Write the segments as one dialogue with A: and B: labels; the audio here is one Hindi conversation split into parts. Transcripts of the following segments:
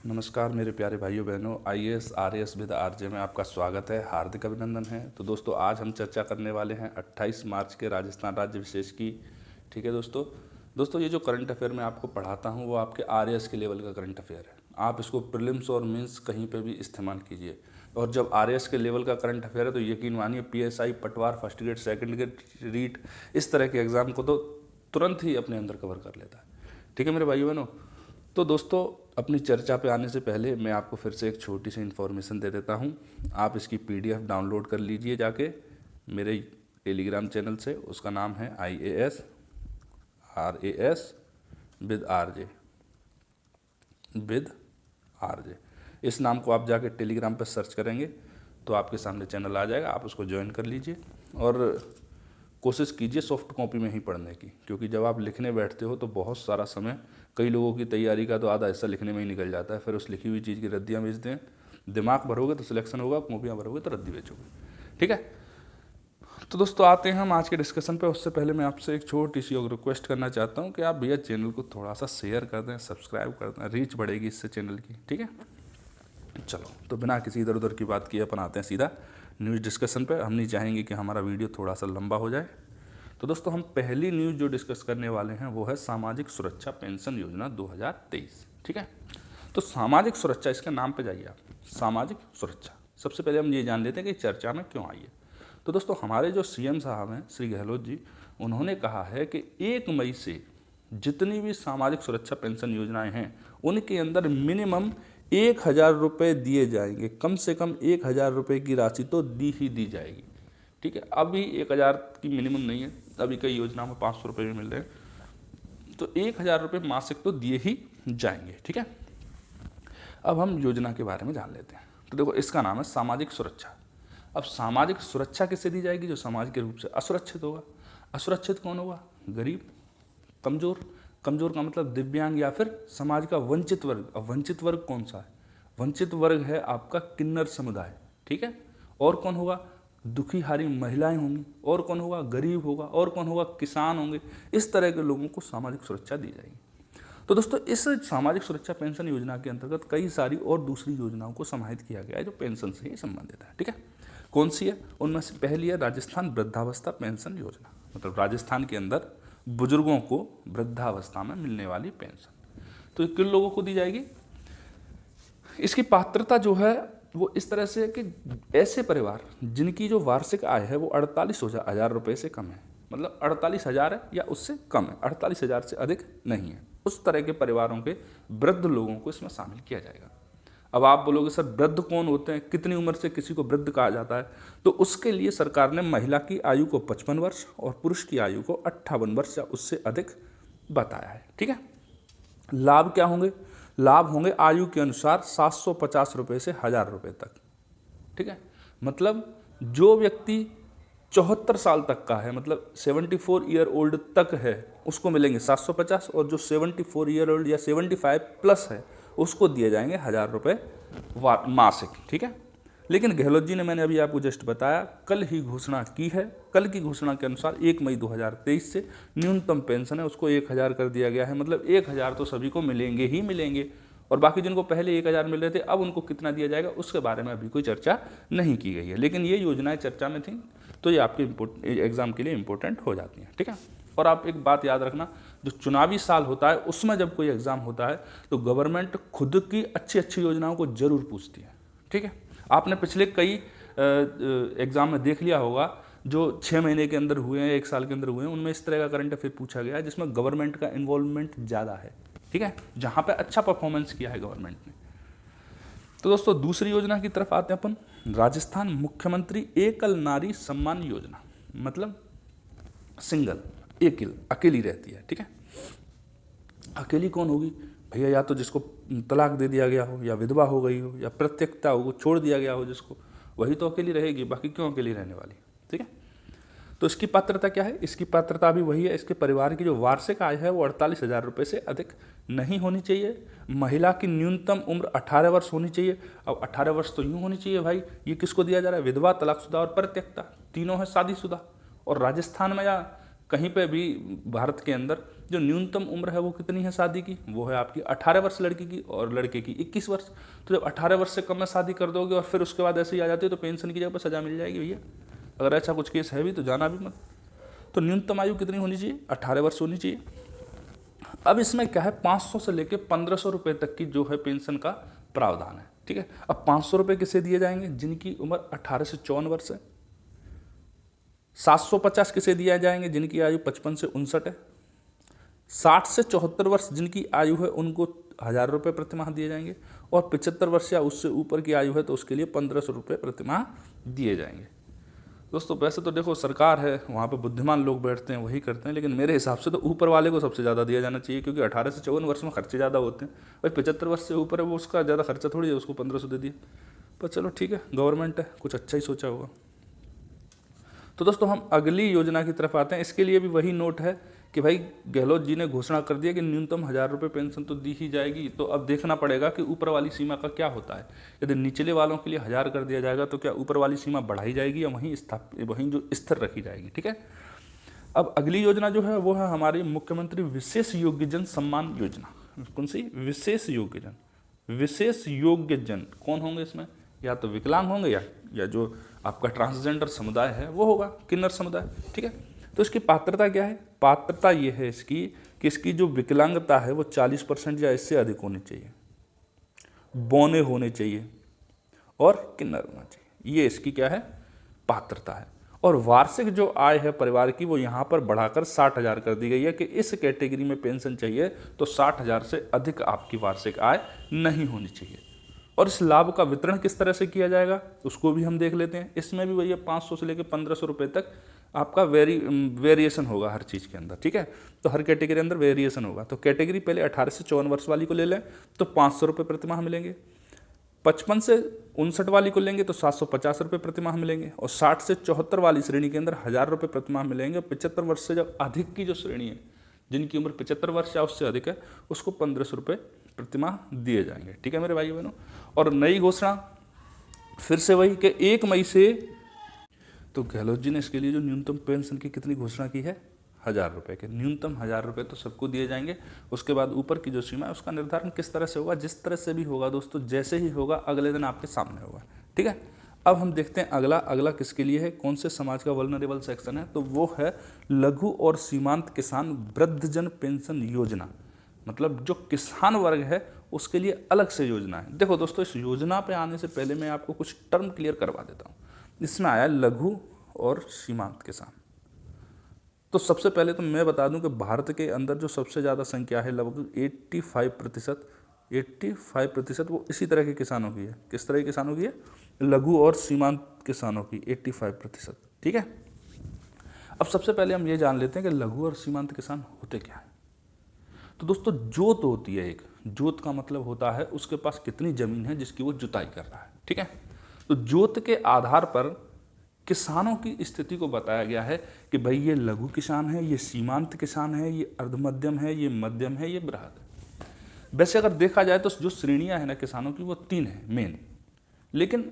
A: नमस्कार मेरे प्यारे भाइयों बहनों, आईएएस आरएएस विद आरजे में आपका स्वागत है, हार्दिक अभिनंदन है। तो दोस्तों आज हम चर्चा करने वाले हैं 28 मार्च के राजस्थान राज्य विशेष की। ठीक है दोस्तों ये जो करंट अफेयर मैं आपको पढ़ाता हूं वो आपके आरएएस के लेवल का करंट अफेयर है। आप इसको प्रीलिम्स और मेंस कहीं पे भी इस्तेमाल कीजिए। और जब आरएएस के लेवल का करंट अफेयर है तो यकीन मानिए PSI, Patwar, first grade, second grade, REET, इस तरह के एग्जाम को तो तुरंत ही अपने अंदर कवर कर लेता है। ठीक है मेरे भाइयों बहनों, तो दोस्तों अपनी चर्चा पे आने से पहले मैं आपको फिर से एक छोटी सी इन्फॉर्मेशन दे देता हूँ। आप इसकी पीडीएफ डाउनलोड कर लीजिए जाके मेरे टेलीग्राम चैनल से। उसका नाम है IAS RAS विद आरजे। इस नाम को आप जाके टेलीग्राम पर सर्च करेंगे तो आपके सामने चैनल आ जाएगा, आप उसको ज्वाइन कर लीजिए और कोशिश कीजिए सॉफ्ट कॉपी में ही पढ़ने की, क्योंकि जब आप लिखने बैठते हो तो बहुत सारा समय, कई लोगों की तैयारी का तो आधा हिस्सा लिखने में ही निकल जाता है। फिर उस लिखी हुई चीज़ की रद्दियाँ बेचते हैं। दिमाग भरोगे तो सिलेक्शन होगा, कॉपियाँ भरोगे तो रद्दी बेचोगे। ठीक है, तो दोस्तों आते हैं हम आज के डिस्कशन पे। उससे पहले मैं आपसे एक छोटी सी और रिक्वेस्ट करना चाहता हूँ कि आप भैया चैनल को थोड़ा सा शेयर कर दें, सब्सक्राइब कर दें, रीच बढ़ेगी इससे चैनल की। ठीक है, चलो तो बिना किसी इधर उधर की बात किए अपन आते हैं सीधा न्यूज़ डिस्कशन पे। हम नहीं चाहेंगे कि हमारा वीडियो थोड़ा सा लंबा हो जाए। तो दोस्तों हम पहली न्यूज़ जो डिस्कस करने वाले हैं वो है सामाजिक सुरक्षा पेंशन योजना 2023। ठीक है, तो सामाजिक सुरक्षा, इसके नाम पे जाइए आप, सामाजिक सुरक्षा। सबसे पहले हम ये जान लेते हैं कि चर्चा में क्यों आई है। तो दोस्तों हमारे जो सीएम साहब हैं श्री गहलोत जी, उन्होंने कहा है कि 1 मई से जितनी भी सामाजिक सुरक्षा पेंशन योजनाएं हैं उनके अंदर मिनिमम 1,000 रुपये दिए जाएंगे। कम से कम 1,000 रुपये की राशि तो दी ही दी जाएगी। ठीक है, अभी 1,000 की मिनिमम नहीं है, अभी कई योजनाओं में 500 रुपये भी मिल रहे हैं, तो 1,000 रुपये मासिक तो दिए ही जाएंगे। ठीक है, अब हम योजना के बारे में जान लेते हैं। तो देखो इसका नाम है सामाजिक सुरक्षा। अब सामाजिक सुरक्षा किससे दी जाएगी? जो समाज के रूप से असुरक्षित होगा। असुरक्षित कौन होगा? गरीब, कमजोर। कमजोर का मतलब दिव्यांग या फिर समाज का वंचित वर्ग। अब वंचित वर्ग कौन सा है? वंचित वर्ग है आपका किन्नर समुदाय। ठीक है, और कौन होगा? दुखी हारी महिलाएं होंगी। और कौन होगा? गरीब होगा। और कौन होगा? किसान होंगे। इस तरह के लोगों को सामाजिक सुरक्षा दी जाएगी। तो दोस्तों इस सामाजिक सुरक्षा पेंशन योजना के अंतर्गत कई सारी और दूसरी योजनाओं को समाहित किया गया है जो पेंशन से ही संबंधित है। ठीक है, कौन सी है? उनमें से पहली है राजस्थान वृद्धावस्था पेंशन योजना। मतलब राजस्थान के अंदर बुजुर्गों को वृद्धावस्था में मिलने वाली पेंशन। तो ये किन लोगों को दी जाएगी? इसकी पात्रता जो है वो इस तरह से है कि ऐसे परिवार जिनकी जो वार्षिक आय है वो 48,000 रुपये से कम है, मतलब 48,000 है या उससे कम है, 48,000 से अधिक नहीं है, उस तरह के परिवारों के वृद्ध लोगों को इसमें शामिल किया जाएगा। अब आप बोलोगे सर वृद्ध कौन होते हैं, कितनी उम्र से किसी को वृद्ध कहा जाता है? तो उसके लिए सरकार ने महिला की आयु को 55 वर्ष और पुरुष की आयु को 58 वर्ष या उससे अधिक बताया है। ठीक है, लाभ क्या होंगे? लाभ होंगे आयु के अनुसार 750 रुपये से 1,000 रुपये तक। ठीक है, मतलब जो व्यक्ति 74 साल तक का है, मतलब 74 ईयर ओल्ड तक है, उसको मिलेंगे 750, और जो 74 ईयर ओल्ड या 75 प्लस है उसको दिए जाएंगे 1,000 रुपये मासिक। ठीक है, लेकिन गहलोत जी ने, मैंने अभी आपको जस्ट बताया, कल ही घोषणा की है। कल की घोषणा के अनुसार 1 मई 2023 से न्यूनतम पेंशन है उसको 1,000 कर दिया गया है। मतलब 1,000 तो सभी को मिलेंगे ही मिलेंगे, और बाकी जिनको पहले 1,000 मिल रहे थे अब उनको कितना दिया जाएगा उसके बारे में अभी कोई चर्चा नहीं की गई है। लेकिन ये योजनाएं चर्चा में थी तो ये आपके एग्जाम के लिए इंपॉर्टेंट हो जाती हैं। ठीक है, और आप एक बात याद रखना, जो चुनावी साल होता है उसमें जब कोई एग्जाम होता है तो गवर्नमेंट खुद की अच्छी अच्छी योजनाओं को जरूर पूछती है। ठीक है, आपने पिछले कई एग्जाम में देख लिया होगा जो 6 महीने के अंदर हुए हैं, 1 साल के अंदर हुए हैं, उनमें इस तरह का करंट अफेयर पूछा गया है जिसमें गवर्नमेंट का इन्वॉल्वमेंट ज़्यादा है। ठीक है, जहाँ पे अच्छा परफॉर्मेंस किया है गवर्नमेंट ने। तो दोस्तों दूसरी योजना की तरफ आते हैं अपन। राजस्थान मुख्यमंत्री एकल नारी सम्मान योजना, मतलब सिंगल, अकेली रहती है। ठीक है, अकेली कौन होगी भैया? या तो जिसको तलाक दे दिया गया हो, या विधवा हो गई हो, या प्रत्येकता हो, छोड़ दिया गया हो जिसको, वही तो अकेली रहेगी, बाकी क्यों अकेली रहने वाली? ठीक है, तो इसकी पात्रता क्या है? इसकी पात्रता भी वही है, इसके परिवार की जो वार्षिक आय है वो 48,000 रुपये से अधिक नहीं होनी चाहिए। महिला की न्यूनतम उम्र 18 वर्ष होनी चाहिए। अब 18 वर्ष तो यूँ होनी चाहिए भाई, ये किसको दिया जा रहा है? विधवा, तलाकशुदा और परित्यक्ता, तीनों है शादीशुदा। और राजस्थान में या कहीं पे भी भारत के अंदर जो न्यूनतम उम्र है वो कितनी है शादी की, वो है आपकी 18 वर्ष लड़की की और लड़के की 21 वर्ष। तो जब 18 वर्ष से कम में शादी कर दोगे और फिर उसके बाद ऐसे ही आ जाती है तो पेंशन की जगह पर सजा मिल जाएगी भैया। अगर ऐसा कुछ केस है भी तो जाना भी मत। तो न्यूनतम आयु कितनी होनी चाहिए, 18 वर्ष होनी चाहिए। अब इसमें क्या है, 500 से लेकर 1500 रुपये तक की जो है पेंशन का प्रावधान है, ठीक है। अब 500 रुपये किसे दिए जाएंगे, जिनकी उम्र 18 से 54 वर्ष है। 750 किसे दिए जाएंगे, जिनकी आयु 55 से 59 है। 60 से 74 वर्ष जिनकी आयु है उनको 1000 रुपये प्रतिमाह दिए जाएंगे। और 75 वर्ष या उससे ऊपर की आयु है तो उसके लिए 1500 रुपये प्रतिमाह दिए जाएंगे। दोस्तों वैसे तो देखो सरकार है, वहाँ पे बुद्धिमान लोग बैठते हैं वही करते हैं, लेकिन मेरे हिसाब से तो ऊपर वाले को सबसे ज़्यादा दिया जाना चाहिए, क्योंकि 18 से 54 वर्ष में खर्चे ज़्यादा होते हैं। भाई 75 वर्ष से ऊपर है वो, उसका ज़्यादा खर्चा थोड़ी है, उसको 1500 दे दिए। पर चलो ठीक है, गवर्नमेंट है, कुछ अच्छा ही सोचा होगा। तो दोस्तों हम अगली योजना की तरफ आते हैं। इसके लिए भी वही नोट है कि भाई गहलोत जी ने घोषणा कर दिया कि न्यूनतम 1000 रुपये पेंशन तो दी ही जाएगी। तो अब देखना पड़ेगा कि ऊपर वाली सीमा का क्या होता है। यदि निचले वालों के लिए 1000 कर दिया जाएगा तो क्या ऊपर वाली सीमा बढ़ाई जाएगी या वहीं जो स्थिर रखी जाएगी, ठीक है। अब अगली योजना जो है वो है हमारी मुख्यमंत्री विशेष योग्यजन सम्मान योजना। कौन सी, विशेष योग्यजन। विशेष योग्यजन कौन होंगे इसमें, या तो विकलांग होंगे या जो आपका ट्रांसजेंडर समुदाय है वो होगा, किन्नर समुदाय, ठीक है। तो इसकी पात्रता क्या है, पात्रता ये है इसकी कि इसकी जो विकलांगता है वो 40% या इससे अधिक होनी चाहिए, बौने होने चाहिए और किन्नर होना चाहिए। ये इसकी क्या है, पात्रता है। और वार्षिक जो आय है परिवार की वो यहाँ पर बढ़ाकर 60,000 कर दी गई है कि इस कैटेगरी में पेंशन चाहिए तो 60,000 से अधिक आपकी वार्षिक आय नहीं होनी चाहिए। और इस लाभ का वितरण किस तरह से किया जाएगा उसको भी हम देख लेते हैं। इसमें भी वही 500 से लेकर 1500 रुपये तक आपका वेरिएशन होगा हर चीज़ के अंदर, ठीक है। तो हर कैटेगरी अंदर वेरिएशन होगा। तो कैटेगरी पहले 18 से 54 वर्ष वाली को ले लें तो 500 रुपये प्रतिमाह मिलेंगे। 55 से 59 वाली को लेंगे तो 750 रुपये प्रतिमाह मिलेंगे। और 60 से 74 वाली श्रेणी के अंदर 1000 रुपये प्रतिमाह मिलेंगे। 75 वर्ष से जब अधिक की जो श्रेणी है, जिनकी उम्र 75 वर्ष या उससे अधिक है, उसको 1500 रुपये प्रतिमाह दिए जाएंगे, ठीक है मेरे भाई बहनों। और नई घोषणा फिर से वही कि 1 मई से, तो गहलोत जी ने इसके लिए जो न्यूनतम पेंशन की कितनी घोषणा की है, 1000 रुपये के। न्यूनतम 1000 रुपये तो सबको दिए जाएंगे। उसके बाद ऊपर की जो सीमा है उसका निर्धारण किस तरह से होगा, जिस तरह से भी होगा दोस्तों, जैसे ही होगा अगले दिन आपके सामने होगा, ठीक है। अब हम देखते हैं अगला किसके लिए है, कौन से समाज का वल्नरेबल सेक्शन है। तो वो है लघु और सीमांत किसान वृद्धजन पेंशन योजना। मतलब जो किसान वर्ग है उसके लिए अलग से योजना है। देखो दोस्तों, इस योजना पे आने से पहले मैं आपको कुछ टर्म क्लियर करवा देता हूँ। इसमें आया लघु और सीमांत किसान। तो सबसे पहले तो मैं बता दूं कि भारत के अंदर जो सबसे ज़्यादा संख्या है, लगभग 85% वो इसी तरह के किसानों की है। किस तरह के किसानों की है, लघु और सीमांत किसानों की 85%, ठीक है। अब सबसे पहले हम ये जान लेते हैं कि लघु और सीमांत किसान होते क्या है। तो दोस्तों जोत होती है एक, जोत का मतलब होता है उसके पास कितनी जमीन है जिसकी वो जुताई कर रहा है, ठीक है। तो जोत के आधार पर किसानों की स्थिति को बताया गया है कि भाई ये लघु किसान है, ये सीमांत किसान है, ये अर्धमध्यम है, ये मध्यम है, ये बृहद है। वैसे अगर देखा जाए तो जो श्रेणियां हैं ना किसानों की वो 3 है मेन, लेकिन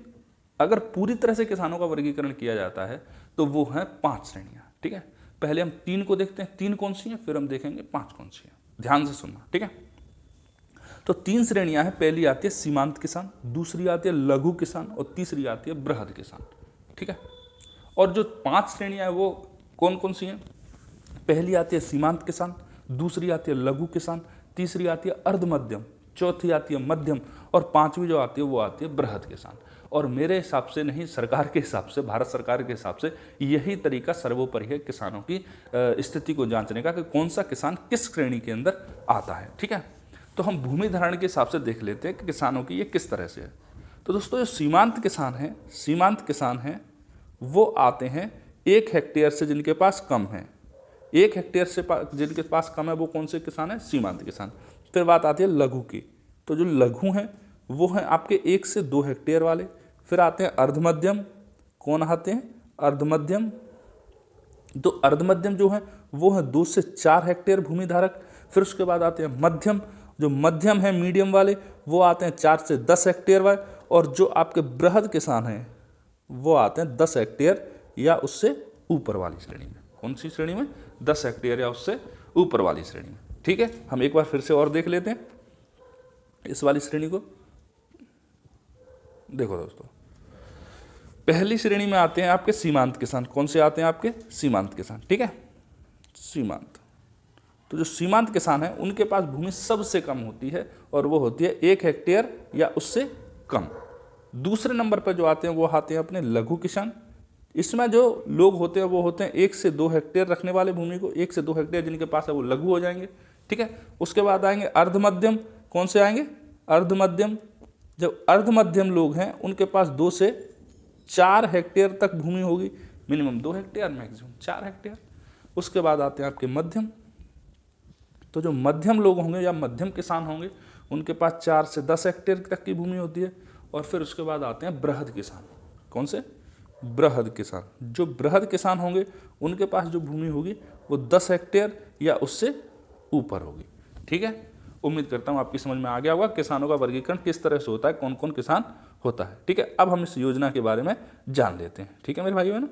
A: अगर पूरी तरह से किसानों का वर्गीकरण किया जाता है तो वो है 5 श्रेणियां, ठीक है। पहले हम 3 को देखते हैं, 3 कौन सी हैं, फिर हम देखेंगे 5 कौन सी हैं। ध्यान से सुनना, ठीक है। तो 3 श्रेणियां हैं। पहली आती है सीमांत किसान, दूसरी आती है लघु किसान और तीसरी आती है बृहद किसान, ठीक है। और जो 5 श्रेणियां हैं वो कौन कौन सी हैं, पहली आती है सीमांत किसान, दूसरी आती है लघु किसान, तीसरी आती है अर्धमध्यम, चौथी आती है मध्यम और 5वीं जो आती है वो आती है बृहद किसान। और मेरे हिसाब से नहीं, सरकार के हिसाब से, भारत सरकार के हिसाब से यही तरीका सर्वोपरि है किसानों की स्थिति को जांचने का कि कौन सा किसान किस श्रेणी के अंदर आता है, ठीक है। तो हम भूमि धारण के हिसाब से देख लेते हैं कि किसानों की ये किस तरह से है। तो दोस्तों जो सीमांत किसान हैं वो आते हैं 1 हेक्टेयर से जिनके पास कम है। 1 हेक्टेयर से जिनके पास कम है वो कौन से किसान है, सीमांत किसान। फिर बात आती है लघु की। तो जो लघु हैं वो हैं आपके 1 से 2 हेक्टेयर वाले। फिर आते हैं अर्धमध्यम। कौन आते हैं, अर्धमध्यम। तो अर्धमध्यम जो है वो है 2 से 4 हेक्टेयर भूमि धारक। फिर उसके बाद आते हैं मध्यम। जो मध्यम है मीडियम वाले वो आते हैं 4 से 10 हेक्टेयर वाले। और जो आपके बृहद किसान हैं वो आते हैं 10 हेक्टेयर या उससे ऊपर वाली श्रेणी में। कौन सी श्रेणी में, 10 हेक्टेयर या उससे ऊपर वाली श्रेणी में। ठीक है, हम एक बार फिर से और देख लेते हैं इस वाली श्रेणी को। देखो दोस्तों, पहली श्रेणी में आते हैं आपके सीमांत किसान। कौन से आते हैं आपके? सीमांत किसान। ठीक है, सीमांत। तो जो सीमांत किसान है उनके पास भूमि सबसे कम होती है और वो होती है 1 हेक्टेयर या उससे कम। दूसरे नंबर पर जो आते हैं वो आते हैं अपने लघु किसान। इसमें जो लोग होते हैं वो होते हैं 1 से 2 हेक्टेयर रखने वाले भूमि को, 1 से 2 हेक्टेयर जिनके पास है वो लघु हो जाएंगे। ठीक है, उसके बाद आएंगे अर्धमध्यम। कौन से आएंगे? अर्धमध्यम। जब अर्धमध्यम लोग हैं उनके पास 2 से 4 हेक्टेयर तक भूमि होगी, मिनिमम 2 हेक्टेयर, मैक्सिमम 4 हेक्टेयर। उसके बाद आते हैं आपके मध्यम। तो जो मध्यम लोग होंगे या मध्यम किसान होंगे उनके पास 4 से 10 हेक्टेयर तक की भूमि होती है। और फिर उसके बाद आते हैं बृहद किसान। कौन से? बृहद किसान। जो बृहद किसान होंगे उनके पास जो भूमि होगी वो 10 हेक्टेयर या उससे ऊपर होगी। ठीक है, उम्मीद करता हूँ आपकी समझ में आ गया होगा किसानों का वर्गीकरण किस तरह से होता है, कौन कौन किसान होता है। ठीक है, अब हम इस योजना के बारे में जान लेते हैं। ठीक है मेरे भाइयों, है ना।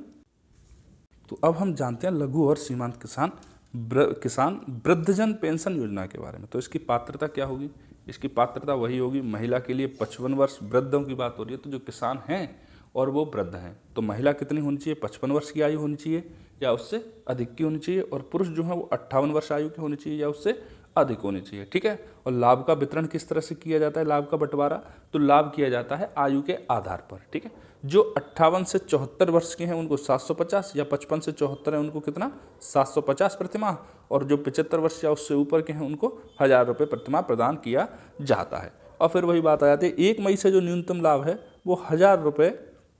A: तो अब हम जानते हैं लघु और सीमांत किसान वृद्धजन पेंशन योजना के बारे में। तो इसकी पात्रता क्या होगी? इसकी पात्रता वही होगी, महिला के लिए 55 वर्ष, वृद्धों की बात हो रही है तो जो किसान हैं और वो वृद्ध हैं तो महिला कितनी होनी चाहिए? 55 वर्ष की आयु होनी चाहिए या उससे अधिक की होनी चाहिए। और पुरुष जो है वो 58 वर्ष आयु के होनी चाहिए या उससे अधिक होनी चाहिए। ठीक है, और लाभ का वितरण किस तरह से किया जाता है? लाभ का बंटवारा तो लाभ किया जाता है आयु के आधार पर। ठीक है, जो 58 से 74 वर्ष के हैं उनको 750, या 55 से 74 है उनको कितना? 750 प्रतिमाह। और जो 75 वर्ष या उससे ऊपर के हैं उनको 1000 रुपये प्रतिमाह प्रदान किया जाता है। और फिर वही बात आ जाती है, 1 मई से जो न्यूनतम लाभ है वो 1000 रुपये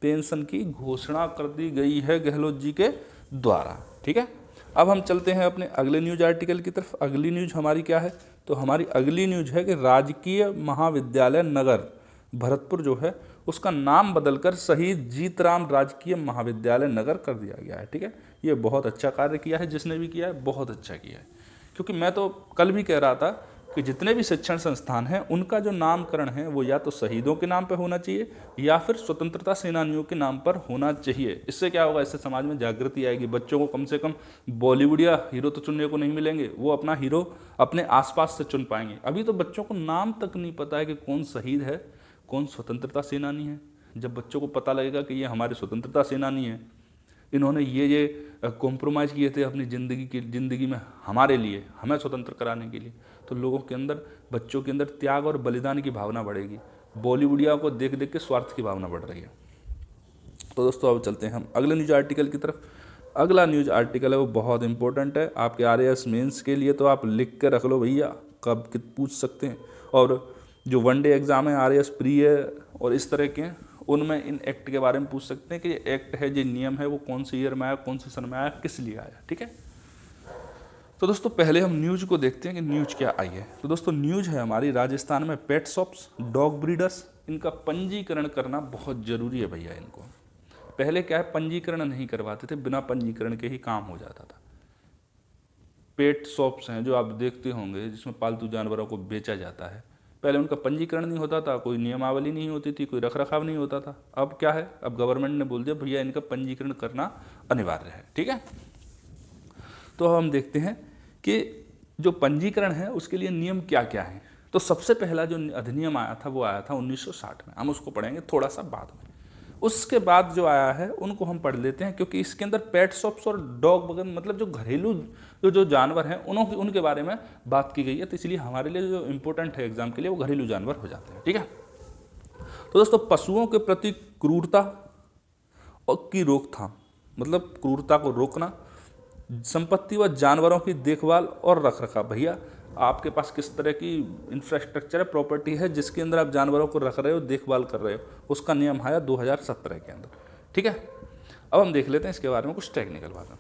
A: पेंशन की घोषणा कर दी गई है गहलोत जी के द्वारा। ठीक है, अब हम चलते हैं अपने अगले न्यूज आर्टिकल की तरफ। अगली न्यूज हमारी क्या है? तो हमारी अगली न्यूज है कि राजकीय महाविद्यालय नगर भरतपुर जो है उसका नाम बदलकर शहीद जीतराम राजकीय महाविद्यालय नगर कर दिया गया है। ठीक है, ये बहुत अच्छा कार्य किया है, जिसने भी किया है बहुत अच्छा किया है। क्योंकि मैं तो कल भी कह रहा था कि जितने भी शिक्षण संस्थान हैं उनका जो नामकरण है वो या तो शहीदों के नाम पर होना चाहिए या फिर स्वतंत्रता सेनानियों के नाम पर होना चाहिए। इससे क्या होगा? इससे समाज में जागृति आएगी। बच्चों को कम से कम बॉलीवुड या हीरो तो चुनने को नहीं मिलेंगे, वो अपना हीरो अपने आसपास से चुन पाएंगे। अभी तो बच्चों को नाम तक नहीं पता है कि कौन शहीद है, कौन स्वतंत्रता सेनानी है। जब बच्चों को पता लगेगा कि ये हमारे स्वतंत्रता सेनानी है, इन्होंने ये कॉम्प्रोमाइज़ किए थे अपनी ज़िंदगी में हमारे लिए, हमें स्वतंत्र कराने के लिए, तो लोगों के अंदर, बच्चों के अंदर त्याग और बलिदान की भावना बढ़ेगी। बॉलीवुडिया को देख देख के स्वार्थ की भावना बढ़ रही है। तो दोस्तों अब चलते हैं हम अगले न्यूज आर्टिकल की तरफ। अगला न्यूज आर्टिकल है वो बहुत इंपॉर्टेंट है आपके RAS मेंस के लिए, तो आप लिख के रख लो भैया, कब पूछ सकते हैं। और जो 1 डे एग्ज़ाम है RAS प्री है और इस तरह के हैं, उनमें इन एक्ट के बारे में पूछ सकते हैं कि ये एक्ट है, जो नियम है वो कौन से ईयर में आया, कौन से सन में आया, किस लिए आया। ठीक है, तो दोस्तों पहले हम न्यूज को देखते हैं कि न्यूज क्या आई है। तो दोस्तों न्यूज है हमारी, राजस्थान में पेट शॉप्स, डॉग ब्रीडर्स, इनका पंजीकरण करना बहुत ज़रूरी है भैया। इनको पहले क्या है, पंजीकरण नहीं करवाते थे, बिना पंजीकरण के ही काम हो जाता था। पेट शॉप्स हैं जो आप देखते होंगे जिसमें पालतू जानवरों को बेचा जाता है, पहले उनका पंजीकरण नहीं होता था, कोई नियमावली नहीं होती थी, कोई रखरखाव नहीं होता था। अब क्या है, अब गवर्नमेंट ने बोल दिया भैया इनका पंजीकरण करना अनिवार्य है। ठीक है, तो हम देखते हैं कि जो पंजीकरण है उसके लिए नियम क्या क्या हैं। तो सबसे पहला जो अधिनियम आया था वो आया था 1960 में, हम उसको पढ़ेंगे थोड़ा सा बाद में। उसके बाद जो आया है उनको हम पढ़ लेते हैं, क्योंकि इसके अंदर पेट शॉप्स और डॉग वगैरह मतलब जो घरेलू जो जानवर हैं उनके बारे में बात की गई है। तो इसलिए हमारे लिए जो इम्पोर्टेंट है एग्जाम के लिए वो घरेलू जानवर हो जाते हैं। ठीक है, तो दोस्तों पशुओं के प्रति क्रूरता और की रोकथाम, मतलब क्रूरता को रोकना, संपत्ति व जानवरों की देखभाल और रखरखाव। भैया आपके पास किस तरह की इंफ्रास्ट्रक्चर है, प्रॉपर्टी है जिसके अंदर आप जानवरों को रख रहे हो, देखभाल कर रहे हो, उसका नियम आया 2017 के अंदर। ठीक है, अब हम देख लेते हैं इसके बारे में कुछ टेक्निकल बातें।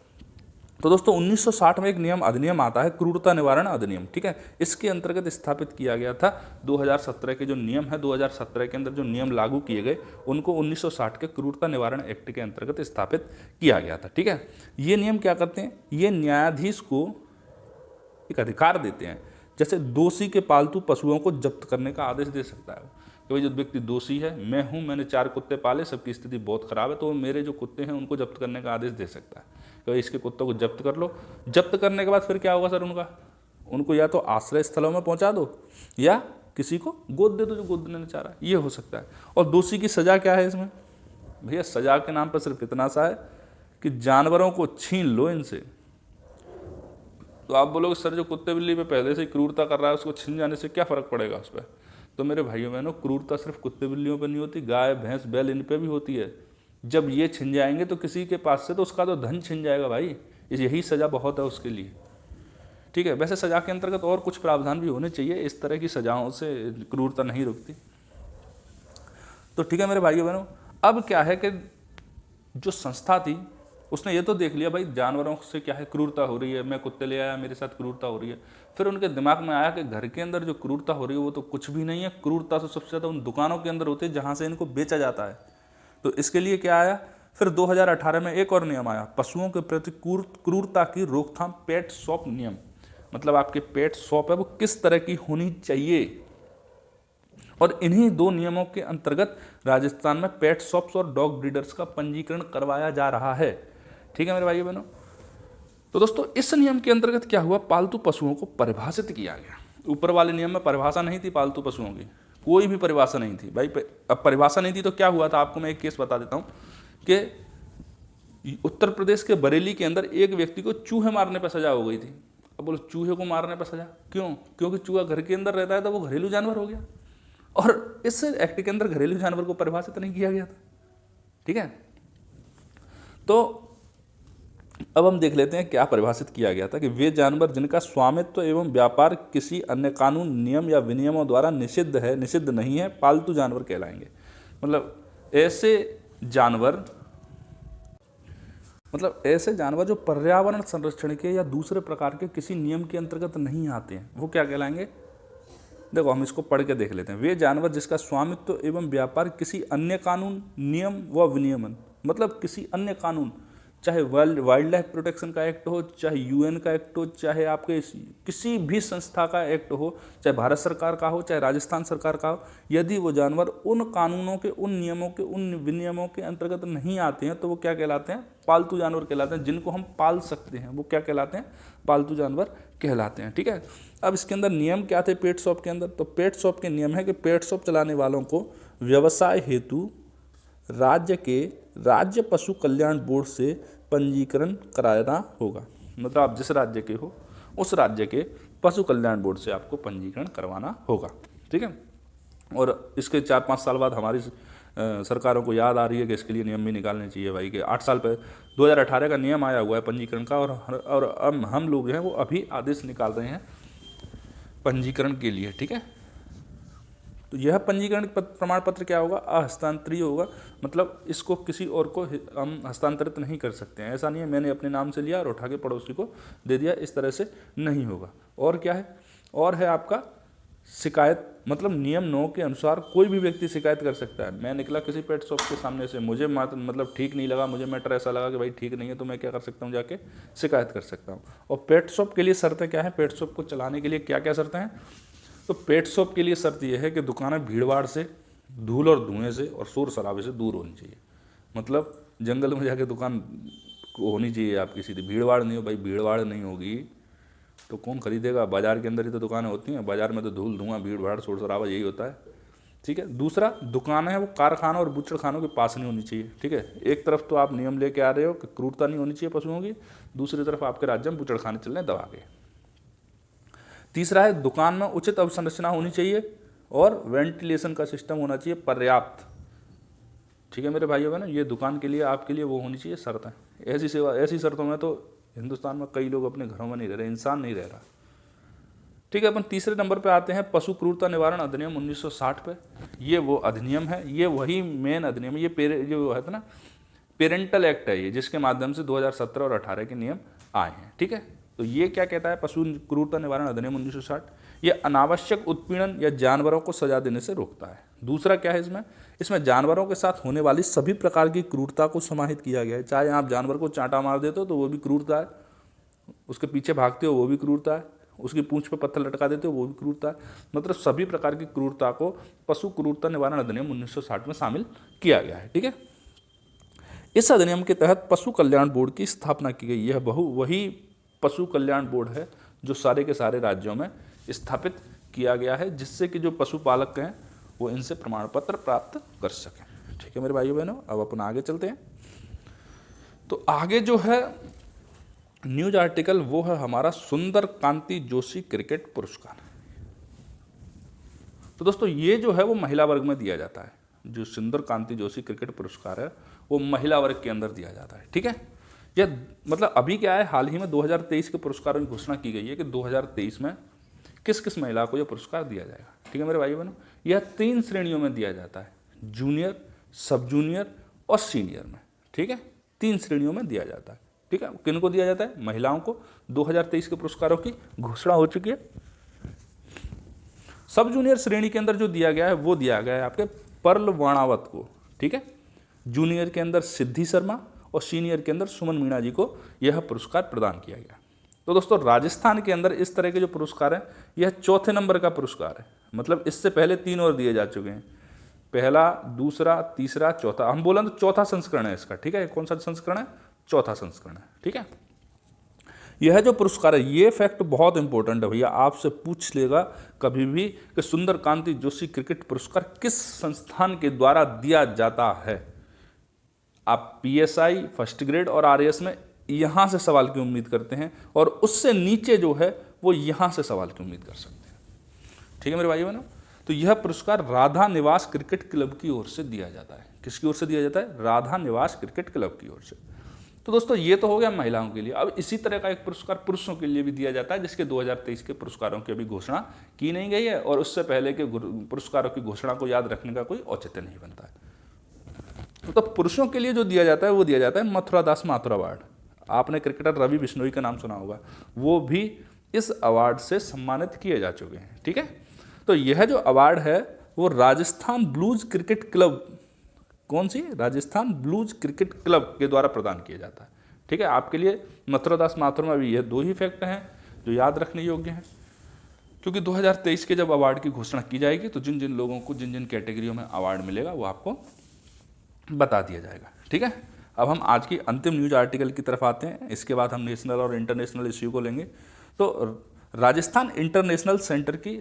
A: तो दोस्तों 1960 में एक अधिनियम आता है, क्रूरता निवारण अधिनियम। ठीक है, इसके अंतर्गत स्थापित किया गया था। 2017 के जो नियम है, 2017 के अंदर जो नियम लागू किए गए उनको 1960 के क्रूरता निवारण एक्ट के अंतर्गत स्थापित किया गया था। ठीक है, ये नियम क्या करते हैं, ये न्यायाधीश को एक अधिकार देते हैं, जैसे दोषी के पालतू पशुओं को जब्त करने का आदेश दे सकता है कि भाई जो व्यक्ति दोषी है, मैं हूँ, मैंने 4 कुत्ते पाले, सबकी स्थिति बहुत खराब है, तो मेरे जो कुत्ते हैं उनको जब्त करने का आदेश दे सकता है। कि भाई इसके कुत्तों को जब्त कर लो। जब्त करने के बाद फिर क्या होगा सर उनको या तो आश्रय स्थलों में पहुंचा दो या किसी को गोद दे दो जो गोद देना चाह रहा है, ये हो सकता है। और दोषी की सज़ा क्या है इसमें? भैया सज़ा के नाम पर सिर्फ इतना सा है कि जानवरों को छीन लो इनसे। तो आप बोलोगे सर जो कुत्ते बिल्ली पे पहले से ही क्रूरता कर रहा है उसको छीन जाने से क्या फ़र्क पड़ेगा उस पर? तो मेरे भाइयों बहनों, क्रूरता सिर्फ कुत्ते बिल्लियों पर नहीं होती, गाय भैंस बैल इन पर भी होती है। जब ये छिन जाएंगे तो किसी के पास से तो उसका तो धन छिन जाएगा भाई। यही सज़ा बहुत है उसके लिए, ठीक है। वैसे सज़ा के अंतर्गत और कुछ प्रावधान भी होने चाहिए, इस तरह की सज़ाओं से क्रूरता नहीं रुकती। तो ठीक है मेरे भाइयों बहनों, अब क्या है कि जो संस्था थी उसने ये तो देख लिया भाई जानवरों से क्या है क्रूरता हो रही है, मैं कुत्ते ले आया मेरे साथ क्रूरता हो रही है। फिर उनके दिमाग में आया कि घर के अंदर जो क्रूरता हो रही है वो तो कुछ भी नहीं है, क्रूरता तो सबसे ज़्यादा उन दुकानों के अंदर होती है जहाँ से इनको बेचा जाता है। तो इसके लिए क्या आया, फिर 2018 में एक और नियम आया, पशुओं के प्रति क्रूरता की रोकथाम पेट शॉप नियम। मतलब आपके पेट शॉप है वो किस तरह की होनी चाहिए, और इन्हीं दो नियमों के अंतर्गत राजस्थान में पेट शॉप्स और डॉग ब्रीडर्स का पंजीकरण करवाया जा रहा है, ठीक है मेरे भाइयों बहनों। तो दोस्तों इस नियम के अंतर्गत क्या हुआ, पालतू पशुओं को परिभाषित किया गया। ऊपर वाले नियम में परिभाषा नहीं थी पालतू पशुओं की, कोई भी परिभाषा नहीं थी भाई। अब परिभाषा नहीं थी तो क्या हुआ था, आपको मैं एक केस बता देता हूँ कि उत्तर प्रदेश के बरेली के अंदर एक व्यक्ति को चूहे मारने पर सजा हो गई थी। अब बोलो चूहे को मारने पर सजा क्यों? क्योंकि चूहा घर के अंदर रहता है तो वो घरेलू जानवर हो गया, और इस एक्ट के अंदर घरेलू जानवर को परिभाषित नहीं किया गया था, ठीक है। तो अब हम देख लेते हैं क्या परिभाषित किया गया था कि वे जानवर जिनका स्वामित्व एवं व्यापार किसी अन्य कानून नियम या विनियमों द्वारा निषिद्ध नहीं है, पालतू जानवर कहलाएंगे। मतलब ऐसे जानवर जो पर्यावरण संरक्षण के या दूसरे प्रकार के किसी नियम के अंतर्गत नहीं आते हैं वो क्या कहलाएंगे। देखो हम इसको पढ़ के देख लेते हैं। वे जानवर जिसका स्वामित्व एवं व्यापार किसी अन्य कानून नियम व विनियमन, मतलब किसी अन्य कानून, चाहे वाइल्ड लाइफ प्रोटेक्शन का एक्ट हो, चाहे यूएन का एक्ट हो, चाहे आपके किसी भी संस्था का एक्ट हो, चाहे भारत सरकार का हो, चाहे राजस्थान सरकार का हो, यदि वो जानवर उन कानूनों के, उन नियमों के, उन विनियमों के अंतर्गत नहीं आते हैं तो वो क्या कहलाते हैं, पालतू जानवर कहलाते हैं। जिनको हम पाल सकते हैं वो क्या कहलाते हैं, पालतू जानवर कहलाते हैं, ठीक है। अब इसके अंदर नियम क्या थे पेट शॉप के अंदर, तो पेट शॉप के नियम है कि पेट शॉप चलाने वालों को व्यवसाय हेतु राज्य पशु कल्याण बोर्ड से पंजीकरण कराना होगा। मतलब आप जिस राज्य के हो उस राज्य के पशु कल्याण बोर्ड से आपको पंजीकरण करवाना होगा, ठीक है। और इसके 4-5 साल बाद हमारी सरकारों को याद आ रही है कि इसके लिए नियम भी निकालने चाहिए भाई, कि 8 साल पहले 2018 का नियम आया हुआ है पंजीकरण का, और अब हम लोग हैं वो अभी आदेश निकाल रहे हैं पंजीकरण के लिए, ठीक है। तो यह पंजीकरण प्रमाण पत्र क्या होगा, अहस्तांतरीय होगा। मतलब इसको किसी और को हम हस्तांतरित नहीं कर सकते हैं। ऐसा नहीं है मैंने अपने नाम से लिया और उठा के पड़ोसी को दे दिया, इस तरह से नहीं होगा। और क्या है, और है आपका शिकायत, मतलब नियम 9 के अनुसार कोई भी व्यक्ति शिकायत कर सकता है। मैं निकला किसी पेट शॉप के सामने से, मुझे मतलब ठीक नहीं लगा, मुझे मैटर ऐसा लगा कि भाई ठीक नहीं है, तो मैं क्या कर सकता हूँ, जाके शिकायत कर सकता हूँ। और पेट शॉप के लिए शर्तें क्या है, पेट शॉप को चलाने के लिए क्या क्या शर्तें हैं, तो पेट शॉप के लिए शर्त यह है कि दुकानें भीड़ भाड़ से, धूल और धुएं से और शोर शराबे से दूर होनी चाहिए। मतलब जंगल में जाके दुकान होनी चाहिए आपकी सीधी, भीड़ भाड़ नहीं हो भाई, भीड़ भाड़ नहीं होगी तो कौन खरीदेगा। बाजार के अंदर ही तो दुकानें होती हैं, बाजार में तो धूल धुआं भीड़ भाड़ शोर शराबा यही होता है, ठीक है। दूसरा, दुकानें हैं वो कारखाना और बूचड़ खानों के पास नहीं होनी चाहिए, ठीक है। एक तरफ तो आप नियम लेके आ रहे हो कि क्रूरता नहीं होनी चाहिए पशुओं की, दूसरी तरफ आपके राज्य में बूचड़ खाने चल रहे हैं दबा के। तीसरा है, दुकान में उचित अवसंरचना होनी चाहिए और वेंटिलेशन का सिस्टम होना चाहिए पर्याप्त, ठीक है मेरे भाइयों बहनों। ये दुकान के लिए आपके लिए वो होनी चाहिए शर्तें। ऐसी शर्तों में तो हिंदुस्तान में कई लोग अपने घरों में नहीं रह रहे, इंसान नहीं रह रहा, ठीक है। अपन तीसरे नंबर पे आते हैं पशु क्रूरता निवारण अधिनियम 1960 पे। ये वो अधिनियम है, ये वही मेन अधिनियम है, ये जो है ना पेरेंटल एक्ट है ये, जिसके माध्यम से 2017 और 18 के नियम आए हैं, ठीक है। तो ये क्या कहता है, पशु क्रूरता निवारण अधिनियम 1960, ये अनावश्यक उत्पीड़न या जानवरों को सजा देने से रोकता है। दूसरा क्या है इसमें जानवरों के साथ होने वाली सभी प्रकार की क्रूरता को समाहित किया गया है। चाहे आप जानवर को चांटा मार देते हो तो वो भी क्रूरता है, उसके पीछे भागते हो वो भी क्रूरता है, उसकी पूंछ पे पत्थर लटका देते हो वो भी क्रूरता है। मतलब सभी प्रकार की क्रूरता को पशु क्रूरता निवारण अधिनियम 1960 में शामिल किया गया है, ठीक है। इस अधिनियम के तहत पशु कल्याण बोर्ड की स्थापना की गई। यह वही पशु कल्याण बोर्ड है जो सारे के सारे राज्यों में स्थापित किया गया है, जिससे कि जो पशुपालक हैं वो इनसे प्रमाण पत्र प्राप्त कर सकें। ठीक है मेरे भाइयों बहनों, अब अपन आगे चलते हैं। तो आगे जो है न्यूज आर्टिकल वो है हमारा सुंदर कांति जोशी क्रिकेट पुरस्कार। तो दोस्तों ये जो है वो महिला वर्ग में दिया जाता है। जो सुंदर कांति जोशी क्रिकेट पुरस्कार है वो महिला वर्ग के अंदर दिया जाता है। ठीक है, यह मतलब अभी क्या है, हाल ही में 2023 के पुरस्कारों की घोषणा की गई है कि 2023 में किस किस महिला को यह पुरस्कार दिया जाएगा। ठीक है मेरे भाई बहनों, यह 3 श्रेणियों में दिया जाता है, जूनियर, सब जूनियर और सीनियर में। ठीक है, 3 श्रेणियों में दिया जाता है। ठीक है, किन को दिया जाता है? महिलाओं को। 2023 के पुरस्कारों की घोषणा हो चुकी है। सब जूनियर श्रेणी के अंदर जो दिया गया है वो दिया गया है आपके पर्ल वर्णावत को। ठीक है, जूनियर के अंदर सिद्धि शर्मा और सीनियर के अंदर सुमन मीणा जी को यह पुरस्कार प्रदान किया गया। तो दोस्तों राजस्थान के अंदर इस तरह के जो पुरस्कार हैं यह चौथे नंबर का पुरस्कार है। मतलब इससे पहले 3 और दिए जा चुके हैं, पहला, दूसरा, तीसरा, चौथा। हम बोलें तो चौथा संस्करण है इसका। ठीक है, कौन सा संस्करण है? चौथा संस्करण है। ठीक है, यह जो पुरस्कार है ये फैक्ट बहुत इंपॉर्टेंट है भैया, आपसे पूछ लेगा कभी भी कि सुंदर कांति जोशी क्रिकेट पुरस्कार किस संस्थान के द्वारा दिया जाता है। आप पीएसआई, फर्स्ट ग्रेड और आरएएस में यहाँ से सवाल की उम्मीद करते हैं और उससे नीचे जो है वो यहाँ से सवाल की उम्मीद कर सकते हैं। ठीक है मेरे भाइयों बहनों, तो यह पुरस्कार राधा निवास क्रिकेट क्लब की ओर से दिया जाता है। किसकी ओर से दिया जाता है? राधा निवास क्रिकेट क्लब की ओर से। तो दोस्तों ये तो हो गया महिलाओं के लिए। अब इसी तरह का एक पुरस्कार पुरुषों के लिए भी दिया जाता है, जिसके 2023 के पुरस्कारों की अभी घोषणा की नहीं गई है और उससे पहले के पुरस्कारों की घोषणा को याद रखने का कोई औचित्य नहीं बनता है। तो पुरुषों के लिए जो दिया जाता है वो दिया जाता है मथुरा दास माथुर अवार्ड। आपने क्रिकेटर रवि बिश्नोई का नाम सुना होगा, वो भी इस अवार्ड से सम्मानित किए जा चुके हैं। ठीक है, तो यह जो अवार्ड है वो राजस्थान ब्लूज क्रिकेट क्लब, कौन सी? राजस्थान ब्लूज क्रिकेट क्लब के द्वारा प्रदान किया जाता है। ठीक है, आपके लिए मथुरा दास माथुर में अभी यह 2 ही फैक्ट हैं जो याद रखने योग्य हैं, क्योंकि 2023 के जब अवार्ड की घोषणा की जाएगी तो जिन जिन लोगों को जिन जिन कैटेगरियों में अवार्ड मिलेगा वो आपको बता दिया जाएगा। ठीक है, अब हम आज की अंतिम न्यूज आर्टिकल की तरफ आते हैं। इसके बाद हम नेशनल और इंटरनेशनल इश्यू को लेंगे। तो राजस्थान इंटरनेशनल सेंटर की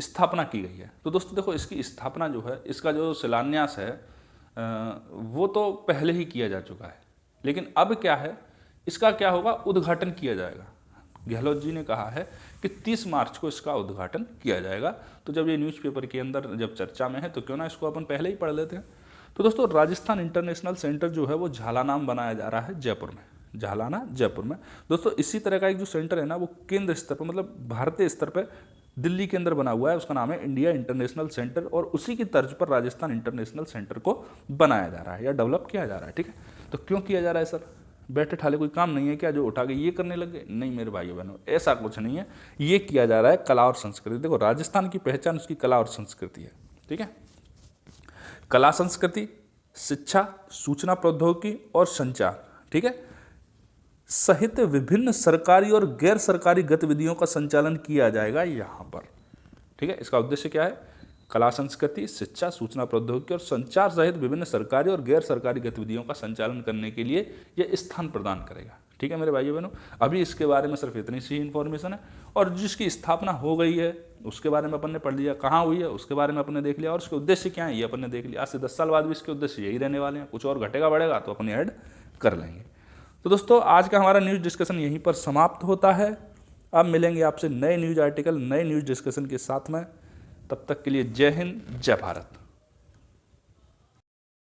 A: स्थापना की गई है। तो दोस्तों देखो, इसकी स्थापना जो है, इसका जो शिलान्यास है वो तो पहले ही किया जा चुका है, लेकिन अब क्या है, इसका क्या होगा? उद्घाटन किया जाएगा। गहलोत जी ने कहा है कि 30 मार्च को इसका उद्घाटन किया जाएगा। तो जब ये न्यूज़पेपर के अंदर जब चर्चा में है तो क्यों ना इसको अपन पहले ही पढ़ लेते हैं। तो दोस्तों राजस्थान इंटरनेशनल सेंटर जो है वो झालाना में बनाया जा रहा है, जयपुर में। झालाना, जयपुर में। दोस्तों इसी तरह का एक जो सेंटर है ना वो केंद्र स्तर पर, मतलब भारतीय स्तर पर दिल्ली के अंदर बना हुआ है। उसका नाम है इंडिया इंटरनेशनल सेंटर और उसी की तर्ज पर राजस्थान इंटरनेशनल सेंटर को बनाया जा रहा है या डेवलप किया जा रहा है। ठीक है, तो क्यों किया जा रहा है सर? बैठे ठाले कोई काम नहीं है क्या जो उठा के ये करने लगे? नहीं मेरे भाइयों बहनों, ऐसा कुछ नहीं है। ये किया जा रहा है कला और संस्कृति। देखो राजस्थान की पहचान उसकी कला और संस्कृति है। ठीक है, कला, संस्कृति, शिक्षा, सूचना प्रौद्योगिकी और संचार, ठीक है, सहित विभिन्न सरकारी और गैर सरकारी गतिविधियों का संचालन किया जाएगा यहाँ पर। ठीक है, इसका उद्देश्य क्या है? कला, संस्कृति, शिक्षा, सूचना प्रौद्योगिकी और संचार सहित विभिन्न सरकारी और गैर सरकारी गतिविधियों का संचालन करने के लिए यह स्थान प्रदान करेगा। ठीक है मेरे भाइयों बहनों, अभी इसके बारे में सिर्फ इतनी सी इन्फॉर्मेशन है और जिसकी स्थापना हो गई है उसके बारे में अपन ने पढ़ लिया, कहाँ हुई है उसके बारे में अपन ने देख लिया और उसके उद्देश्य क्या है ये अपन ने देख लिया। आज से 10 साल बाद भी इसके उद्देश्य यही रहने वाले हैं, कुछ और घटेगा बढ़ेगा तो अपन ऐड कर लेंगे। तो दोस्तों आज का हमारा न्यूज़ डिस्कशन यहीं पर समाप्त होता है। अब मिलेंगे आपसे नए न्यूज़ आर्टिकल, नए न्यूज़ डिस्कशन के साथ में। तब तक के लिए जय हिंद, जय भारत।